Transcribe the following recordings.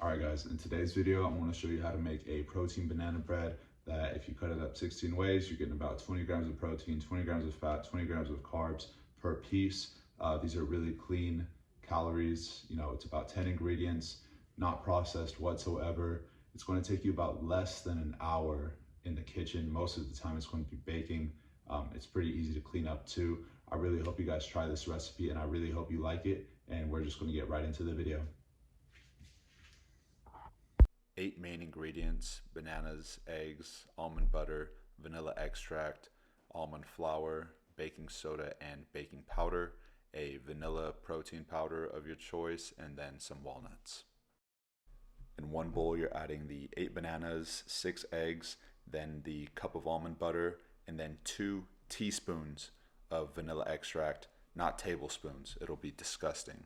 Alright guys, in today's video, I'm going to show you how to make a protein banana bread that if you cut it up 16 ways, you're getting about 20 grams of protein, 20 grams of fat, 20 grams of carbs per piece. These are really clean calories. You know, it's about 10 ingredients, not processed whatsoever. It's going to take you about less than an hour in the kitchen. Most of the time it's going to be baking. It's pretty easy to clean up too. I really hope you guys try this recipe and I really hope you like it. And we're just going to get right into the video. 8 main ingredients: bananas, eggs, almond butter, vanilla extract, almond flour, baking soda and baking powder, a vanilla protein powder of your choice, and then some walnuts. In one bowl, you're adding the 8 bananas, 6 eggs, then the cup of almond butter, and then 2 teaspoons of vanilla extract, not tablespoons. It'll be disgusting.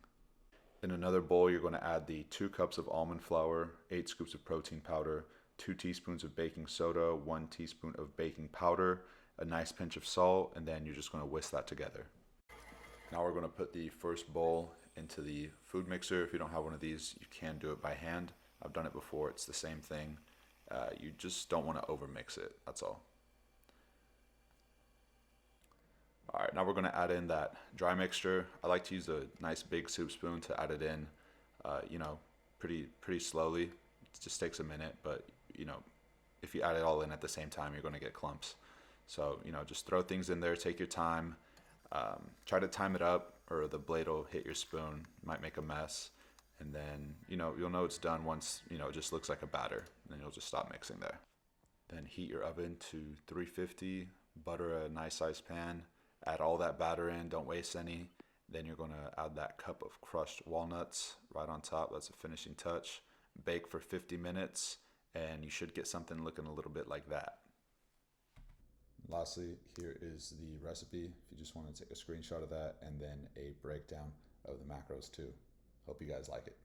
In another bowl, you're going to add the 2 cups of almond flour, 8 scoops of protein powder, 2 teaspoons of baking soda, 1 teaspoon of baking powder, a nice pinch of salt, and then you're just going to whisk that together. Now we're going to put the first bowl into the food mixer. If you don't have one of these, you can do it by hand. I've done it before. It's the same thing. You just don't want to overmix it. That's all. All right, now we're going to add in that dry mixture. I like to use a nice big soup spoon to add it in, pretty slowly. It just takes a minute, but if you add it all in at the same time, you're going to get clumps. So just throw things in there, take your time. Try to time it up, or the blade will hit your spoon. It might make a mess, and then you'll know it's done once it just looks like a batter. And then you'll just stop mixing there. Then heat your oven to 350. Butter a nice sized pan. Add all that batter in, don't waste any. Then you're going to add that cup of crushed walnuts right on top. That's a finishing touch. Bake for 50 minutes, and you should get something looking a little bit like that. Lastly, here is the recipe. If you just want to take a screenshot of that, and then a breakdown of the macros too. Hope you guys like it.